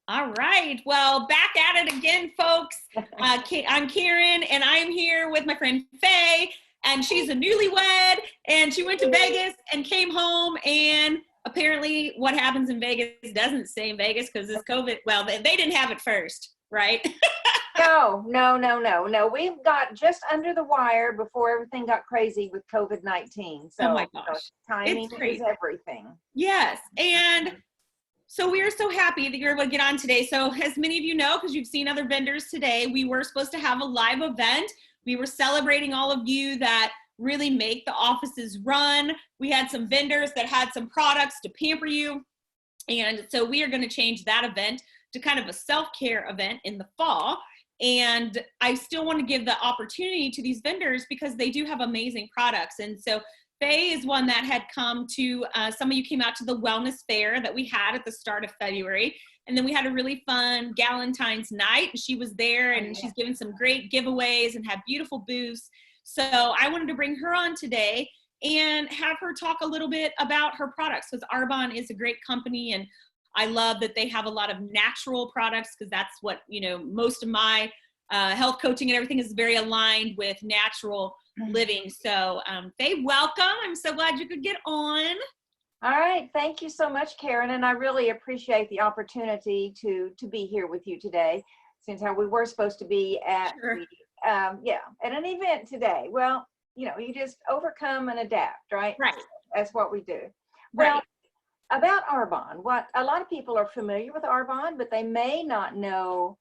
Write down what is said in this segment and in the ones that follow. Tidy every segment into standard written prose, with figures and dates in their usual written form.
All right. Well, back at it again, folks. I'm Karen, and I'm here with my friend Faye, and she's a newlywed, and she went to Vegas and came home, and apparently what happens in Vegas doesn't stay in Vegas because this COVID, well, they didn't have it first, right? No. We've got just under the wire before everything got crazy with COVID-19. So, Oh my gosh. timing is everything. Yes. And so we are so happy that you're able to get on today. So as many of you know, because you've seen other vendors today, we were supposed to have a live event. We were celebrating all of you that really make the offices run. We had some vendors that had some products to pamper you. And so we are going to change that event to kind of a self-care event in the fall. And I still want to give the opportunity to these vendors because they do have amazing products. And so Faye is one that had come to, some of you came out to the wellness fair that we had at the start of February. And then we had a really fun Galentine's night. And she was there and she's given some great giveaways and had beautiful booths. So I wanted to bring her on today and have her talk a little bit about her products, because Arbonne is a great company. And I love that they have a lot of natural products, because that's what, you know, most of my health coaching and everything is very aligned with natural living. So Faye, welcome. I'm so glad you could get on. All right. Thank you so much, Karen. And I really appreciate the opportunity to be here with you today, since we were supposed to be at, at an event today. Well, you know, you just overcome and adapt, right? Right. That's what we do. Right. Well, about Arbonne, what a lot of people are familiar with Arbonne, but they may not know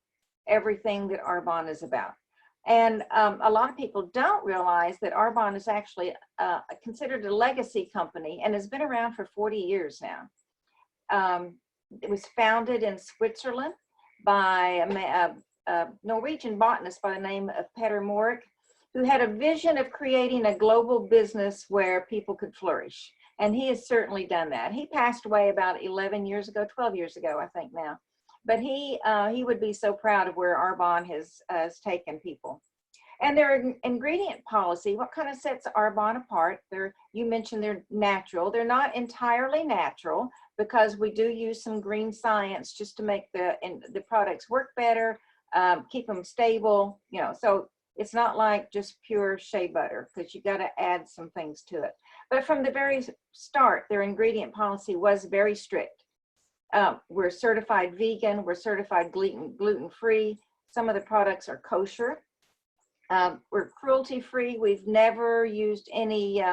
everything that Arbonne is about. And a lot of people don't realize that Arbonne is actually considered a legacy company and has been around for 40 years now. It was founded in Switzerland by a Norwegian botanist by the name of Peter Morik, who had a vision of creating a global business where people could flourish. And he has certainly done that. He passed away about 11 years ago, 12 years ago, I think now. But he would be so proud of where Arbonne has taken people. And their ingredient policy, what kind of sets Arbonne apart? You mentioned they're natural. They're not entirely natural, because we do use some green science just to make the products work better, keep them stable, you know. So it's not like just pure shea butter, because you got to add some things to it. But from the very start, their ingredient policy was very strict. We're certified vegan, we're certified gluten-free. Some of the products are kosher. We're cruelty-free. We've never used any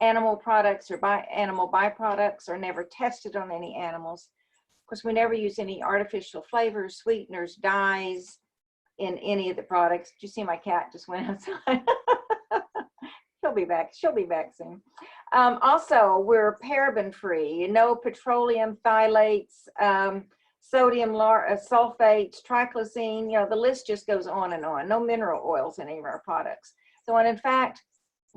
animal products or animal byproducts, or never tested on any animals. Of course, we never use any artificial flavors, sweeteners, dyes in any of the products. Did you see my cat just went outside? She'll be back soon. Also, we're paraben-free, no petroleum phthalates, sodium sulfates, triclosine, you know, the list just goes on and on. No mineral oils in any of our products. So, and in fact,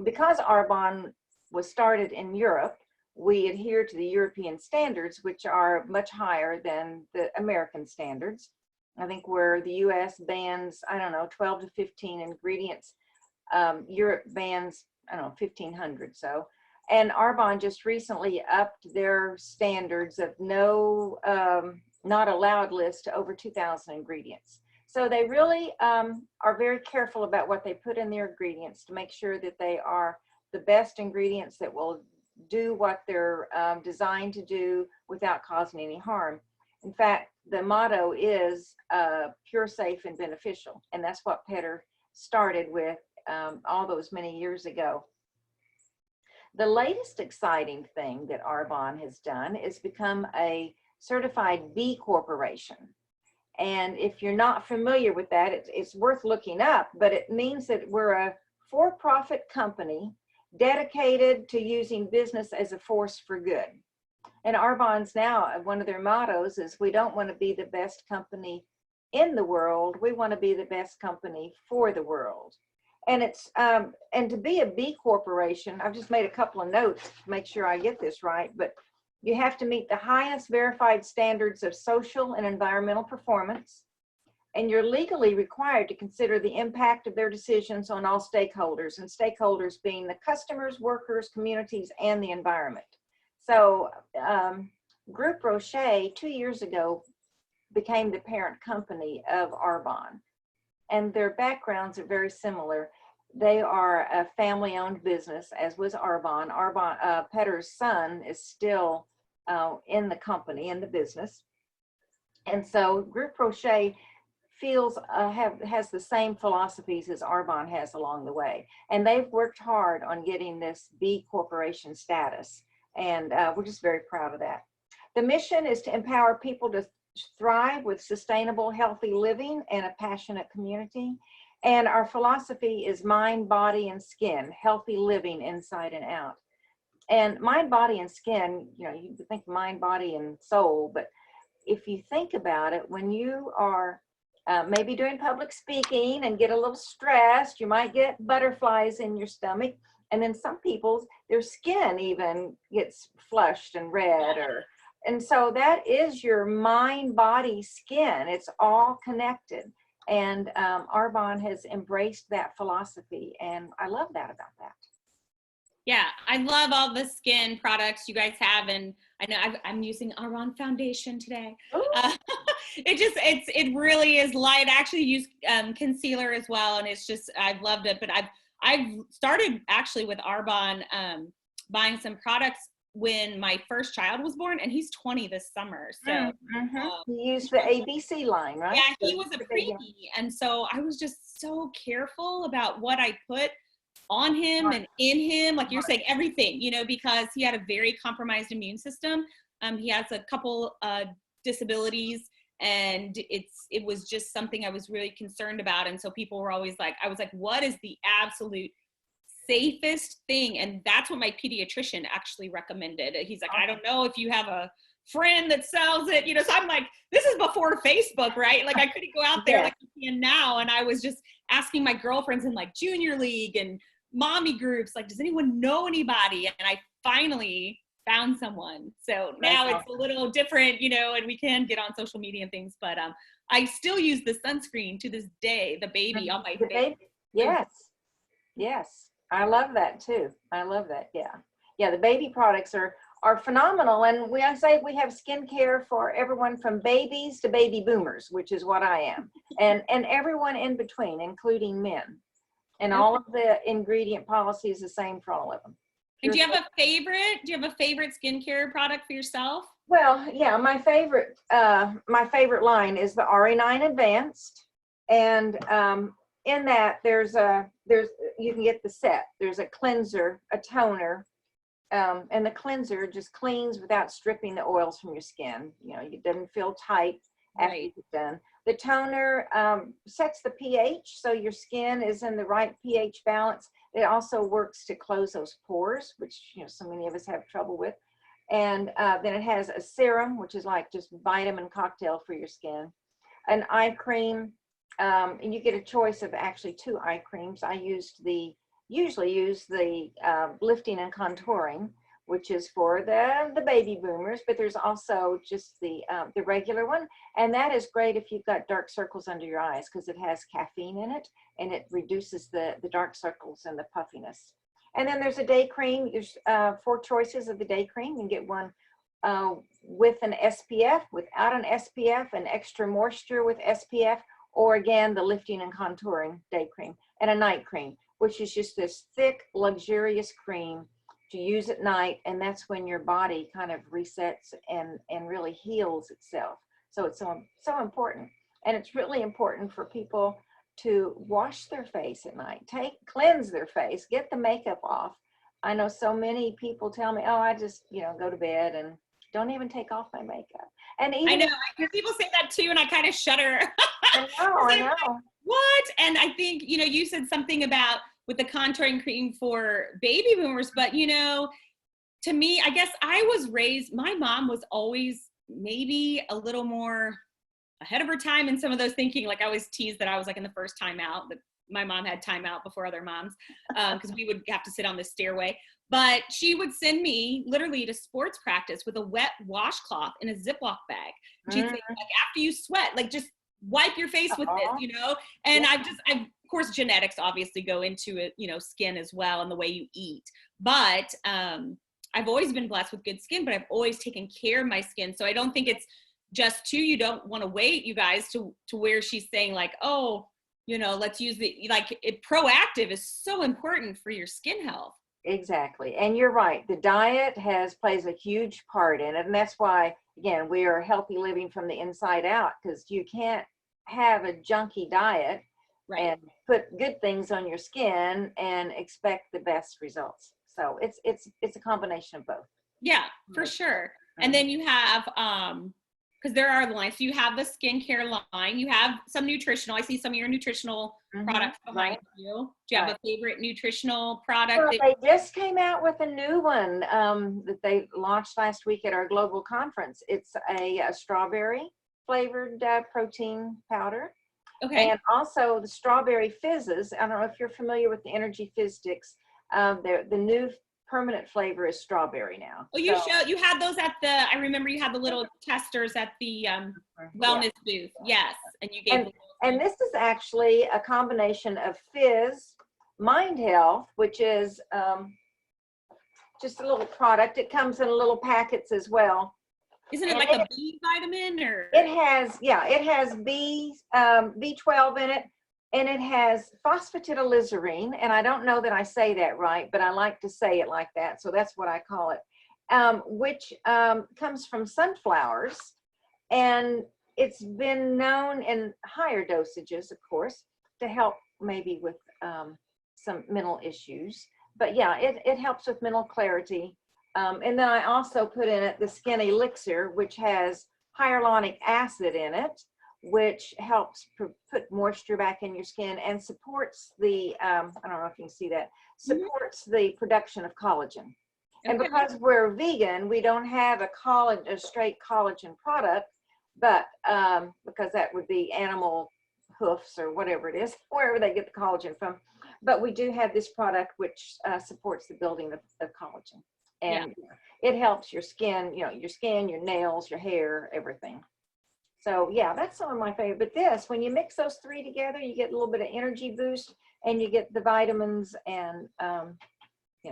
because Arbonne was started in Europe, we adhere to the European standards, which are much higher than the American standards. I think where the US bans, I don't know, 12 to 15 ingredients, Europe bans, I don't know, 1,500. So, and Arbonne just recently upped their standards of no, not allowed list to over 2,000 ingredients. So they really are very careful about what they put in their ingredients to make sure that they are the best ingredients that will do what they're designed to do without causing any harm. In fact, the motto is pure, safe, and beneficial. And that's what Peter started with all those many years ago. The latest exciting thing that Arbonne has done is become a certified B Corporation. And if you're not familiar with that, it's worth looking up, but it means that we're a for-profit company dedicated to using business as a force for good. And Arbonne's now, one of their mottos is, we don't want to be the best company in the world, we want to be the best company for the world. And it's and to be a B Corporation, I've just made a couple of notes to make sure I get this right, but you have to meet the highest verified standards of social and environmental performance, and you're legally required to consider the impact of their decisions on all stakeholders, and stakeholders being the customers, workers, communities, and the environment. So Group Rocher 2 years ago became the parent company of Arbonne. And their backgrounds are very similar. They are a family-owned business, as was Arbonne. Petter's son is still in the company, in the business. And so Groupe Rocher has the same philosophies as Arbonne has along the way. And they've worked hard on getting this B Corporation status. And we're just very proud of that. The mission is to empower people to thrive with sustainable, healthy living and a passionate community. And our philosophy is mind, body, and skin, healthy living inside and out. And mind, body, and skin, you think mind, body, and soul, but if you think about it, when you are maybe doing public speaking and get a little stressed, you might get butterflies in your stomach. And then some people's, their skin even gets flushed and red, and so that is your mind, body, skin. It's all connected. And Arbonne has embraced that philosophy. And I love that about that. Yeah, I love all the skin products you guys have. And I know I'm using Arbonne foundation today. It really is light. I actually use concealer as well. And it's just, I've loved it. But I've started actually with Arbonne buying some products when my first child was born, and he's 20 this summer. So you use the ABC line, right? Yeah, he was a preemie, and so I was just so careful about what I put on him and in him, like you're saying, everything, because he had a very compromised immune system. He has a couple disabilities, and it was just something I was really concerned about. And so people were always like, I was like, what is the absolute safest thing? And that's what my pediatrician actually recommended. He's like, I don't know if you have a friend that sells it, so I'm like, this is before Facebook, right? Like I couldn't go out there like I can now. And I was just asking my girlfriends in like junior league and mommy groups, like, does anyone know anybody? And I finally found someone. So now it's a little different, and we can get on social media and things, but I still use the sunscreen to this day, the baby on my face. Yes. I love that too. I love that. Yeah. The baby products are phenomenal. And I say we have skincare for everyone from babies to baby boomers, which is what I am, and everyone in between, including men. And all of the ingredient policy is the same for all of them. And do you have a favorite skincare product for yourself? Well, yeah, my favorite line is the RA9 Advanced, and in that you can get the set. There's a cleanser, a toner, and the cleanser just cleans without stripping the oils from your skin. It doesn't feel tight after it's done. The toner sets the pH, so your skin is in the right pH balance. It also works to close those pores, which so many of us have trouble with. And then it has a serum, which is like just vitamin cocktail for your skin. An eye cream, and you get a choice of actually 2 eye creams. I usually use the lifting and contouring, which is for the baby boomers, but there's also just the regular one. And that is great if you've got dark circles under your eyes, because it has caffeine in it and it reduces the dark circles and the puffiness. And then there's a day cream. There's 4 choices of the day cream. You can get one with an SPF, without an SPF, an extra moisture with SPF, or again, the lifting and contouring day cream, and a night cream, which is just this thick, luxurious cream to use at night. And that's when your body kind of resets and really heals itself. So it's so important. And it's really important for people to wash their face at night, cleanse their face, get the makeup off. I know so many people tell me, oh, I just, go to bed and don't even take off my makeup. And even, I know, people say that too, and I kind of shudder. I know. Like, what? And I think, you said something about with the contouring cream for baby boomers, but to me, I guess I was raised, my mom was always maybe a little more ahead of her time in some of those thinking. Like I always teased that I was like in the first time out, that my mom had time out before other moms, because we would have to sit on the stairway. But she would send me literally to sports practice with a wet washcloth in a Ziploc bag. She'd say, like, after you sweat, like just wipe your face with this, And of course, genetics obviously go into it, skin as well, and the way you eat. But I've always been blessed with good skin, but I've always taken care of my skin. So I don't think it's just too, you don't want to wait, you guys, to where she's saying like, oh, let's use proactive is so important for your skin health. Exactly. And you're right. The diet plays a huge part in it. And that's why, again, we are healthy living from the inside out, because you can't have a junky diet and put good things on your skin and expect the best results. So it's a combination of both. Yeah, for sure. And then you have, because there are lines. So you have the skincare line. You have some nutritional. I see some of your nutritional products behind you. Do you have a favorite nutritional product? Well, they just came out with a new one that they launched last week at our global conference. It's a strawberry flavored protein powder. Okay. And also the strawberry fizzes. I don't know if you're familiar with the Energy Fizz Sticks. The new permanent flavor is strawberry now. Oh, you had those at I remember you had the little testers at the wellness booth. Yes. And you gave and this is actually a combination of Fizz, Mind Health, which is just a little product. It comes in little packets as well. Isn't it like a B vitamin or? It has B12 in it, and it has phosphatidylserine, and I don't know that I say that right, but I like to say it like that, so that's what I call it, which comes from sunflowers, and it's been known in higher dosages, of course, to help maybe with some mental issues. But yeah, it helps with mental clarity. And then I also put in it the Skin Elixir, which has hyaluronic acid in it, which helps put moisture back in your skin and supports the, I don't know if you can see that, supports the production of collagen. And because we're vegan, we don't have a straight collagen product, but because that would be animal hoofs or whatever it is, wherever they get the collagen from. But we do have this product which supports the building of collagen. And it helps your skin, your nails, your hair, everything. So yeah, that's some of my favorite. But when you mix those three together, you get a little bit of energy boost, and you get the vitamins and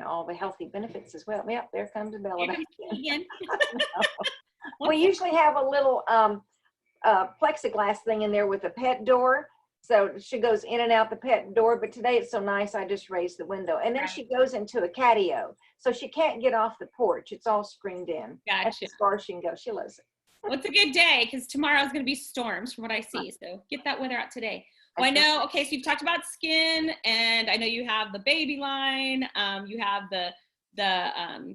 all the healthy benefits as well. Yep, there comes Bella back again. We usually have a little plexiglass thing in there with a pet door. So she goes in and out the pet door, but today it's so nice, I just raised the window. And then she goes into a catio, so she can't get off the porch. It's all screened in. Gotcha. That's as far as she can go. She loves it. Well, it's a good day because tomorrow's going to be storms from what I see. So get that weather out today. Well, I know, okay, so you've talked about skin, and I know you have the baby line, you have the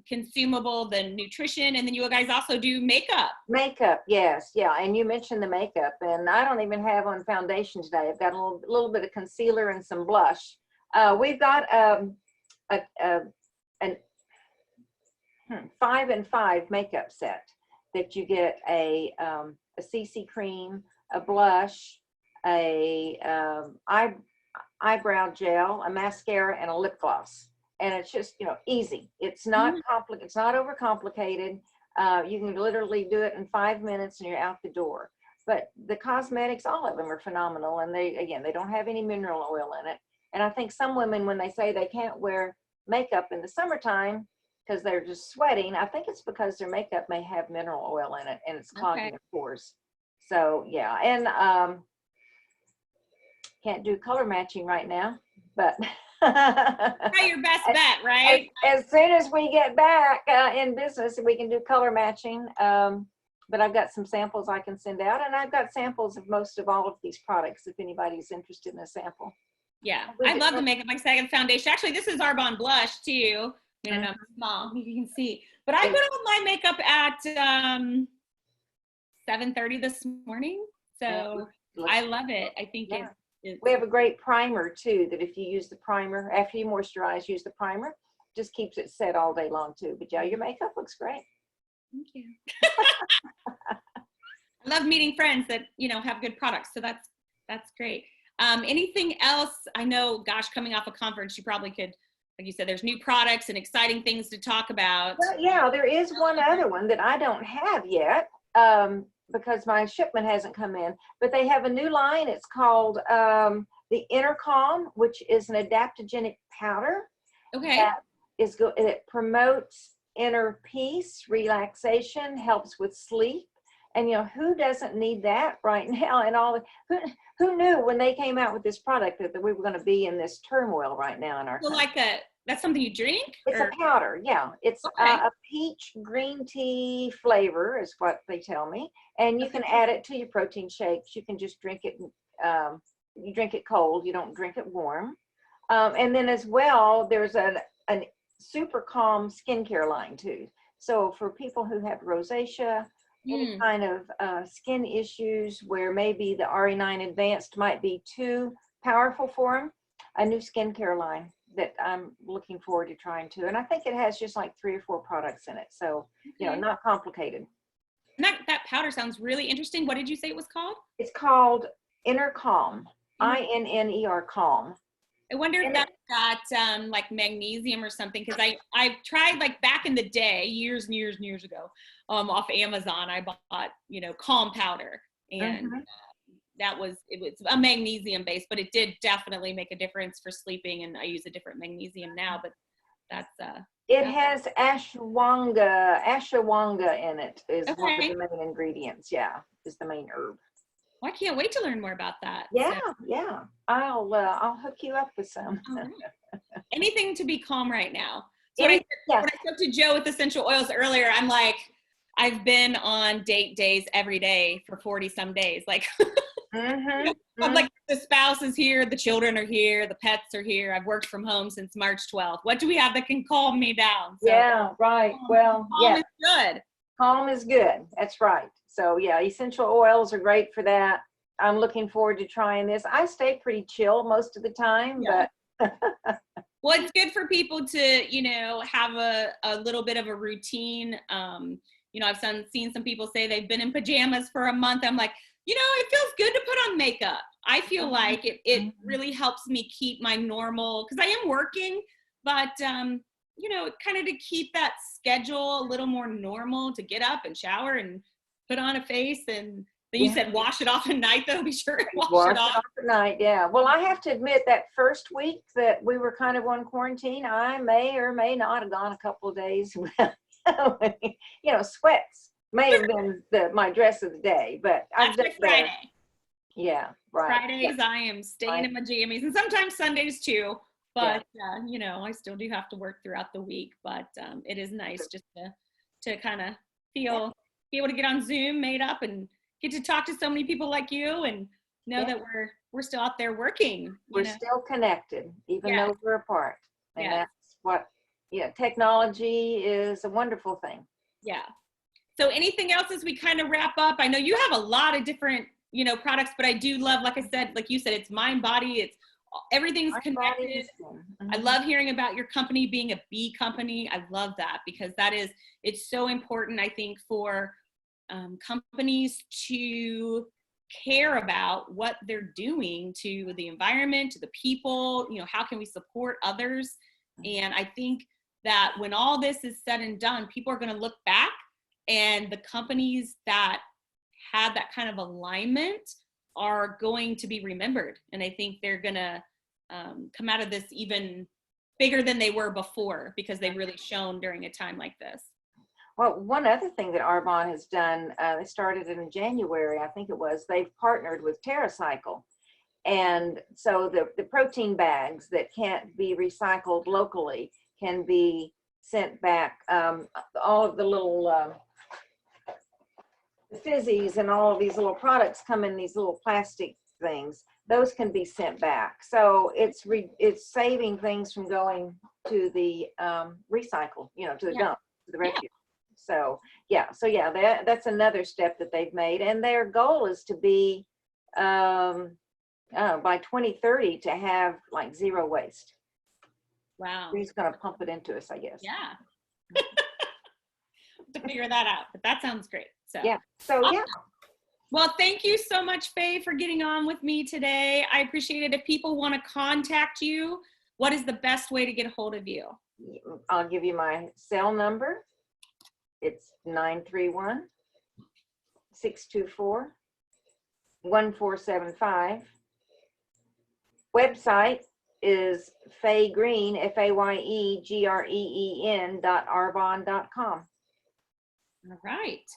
consumable, the nutrition, and then you guys also do makeup. Makeup, yes, yeah. And you mentioned the makeup, and I don't even have on foundation today. I've got a little bit of concealer and some blush. We've got an 5 and 5 makeup set that you get a CC cream, a blush, a eyebrow gel, a mascara, and a lip gloss. And it's just, easy. It's not complicated. It's not overcomplicated. You can literally do it in 5 minutes and you're out the door. But the cosmetics, all of them are phenomenal. And they don't have any mineral oil in it. And I think some women, when they say they can't wear makeup in the summertime because they're just sweating, I think it's because their makeup may have mineral oil in it and it's clogging their pores. So yeah, and can't do color matching right now, but Try your best bet, right? As soon as we get back in business, we can do color matching. But I've got some samples I can send out, and I've got samples of most of all of these products if anybody's interested in a sample. Yeah, I love the makeup. Like I said, I got foundation. Actually, this is Arbonne blush too. I'm small, you can see. But I put on my makeup at 7:30 this morning, so I love it. I think we have a great primer too, that if you use the primer, after you moisturize, use the primer, just keeps it set all day long too. But yeah, your makeup looks great. Thank you. I love meeting friends that, have good products. So that's great. Anything else? I know, gosh, coming off a conference, you probably could, like you said, there's new products and exciting things to talk about. Well, yeah, there is one other one that I don't have yet. Because my shipment hasn't come in, but they have a new line. It's called the Intercom, which is an adaptogenic powder. Okay. That is it promotes inner peace, relaxation, helps with sleep, And who doesn't need that right now? And who knew when they came out with this product that we were going to be in this turmoil right now in our So country? that's something you drink? It's a powder, yeah. It's Okay. a peach green tea flavor is what they tell me. And you can add it to your protein shakes. You can just drink it, you drink it cold, you don't drink it warm. And then as well, there's an super calm skincare line too. So for people who have rosacea, any kind of skin issues where maybe the RE9 Advanced might be too powerful for them, a new skincare line that I'm looking forward to trying too. And I think it has just like 3 or 4 products in it. So, not complicated. That powder sounds really interesting. What did you say it was called? It's called Inner Calm, INNER Calm. I wonder if that's got like magnesium or something, because I've tried like back in the day, years and years and years ago, off Amazon, I bought, Calm powder, and it was a magnesium base, but it did definitely make a difference for sleeping, and I use a different magnesium now, but that's it has ashwagandha in it is one of the main ingredients. Yeah, is the main herb. Well, I can't wait to learn more about that. Yeah, yeah. I'll hook you up with some. Anything to be calm right now. So when I spoke to Joe with essential oils earlier, I'm like, I've been on date days every day for 40 some days. Like, I'm like, the spouse is here, the children are here, the pets are here. I've worked from home since March 12th. What do we have that can calm me down? So, yeah, right. Well, calm is good. Calm is good. That's right. So yeah, essential oils are great for that. I'm looking forward to trying this. I stay pretty chill most of the time, but well, it's good for people to, have a little bit of a routine. I've seen some people say they've been in pajamas for a month. I'm like, it feels good to put on makeup. I feel like it really helps me keep my normal, because I am working, but kind of to keep that schedule a little more normal, to get up and shower and put on a face. And then you said wash it off at night, though. Be sure to wash it off at night. Yeah. Well, I have to admit that first week that we were kind of on quarantine, I may or may not have gone a couple of days. Sweats may have been my dress of the day, but I've done Friday. Yeah, right. Fridays I am staying in my jammies, and sometimes Sundays too. But I still do have to work throughout the week. But it is nice just to kind of be able to get on Zoom, made up, and get to talk to so many people like you, and know that we're still out there working. We're still connected, even though we're apart. And that's what. Technology is a wonderful thing. Yeah. So anything else as we kind of wrap up? I know you have a lot of different, products, but I do love, like I said, like you said, it's mind, body, everything's connected. I love hearing about your company being a bee company. I love that, because it's so important, I think, for companies to care about what they're doing to the environment, to the people, how can we support others? And I think that when all this is said and done, people are going to look back, and the companies that had that kind of alignment are going to be remembered. And I think they're going to come out of this even bigger than they were before, because they've really shown during a time like this. Well, one other thing that Arbonne has done, they started in January, I think it was, they've partnered with TerraCycle. And so the protein bags that can't be recycled locally can be sent back. All of the little fizzies and all of these little products come in these little plastic things. Those can be sent back. So it's saving things from going to the recycle, to the dump, to the refuse. So that's another step that they've made. And their goal is to be by 2030 to have like zero waste. Wow. He's going to pump it into us, I guess. Yeah. To figure that out, but that sounds great. So awesome. Well, thank you so much, Faye, for getting on with me today. I appreciate it. If people want to contact you, what is the best way to get a hold of you? I'll give you my cell number. It's 931-624-1475. Website is Faye Green, FAYEGREEN.arbonne.com. All right.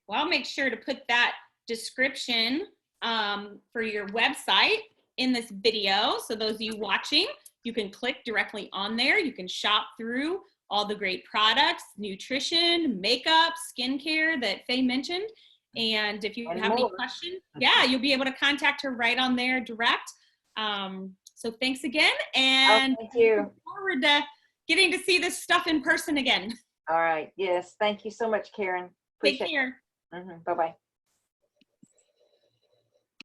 Well, I'll make sure to put that description for your website in this video. So those of you watching, you can click directly on there. You can shop through all the great products, nutrition, makeup, skincare that Faye mentioned. And if you have any questions, yeah, you'll be able to contact her right on there direct. So thanks again. And thank you. Look forward to getting to see this stuff in person again. All right. Yes. Thank you so much, Karen. Take care. Bye-bye.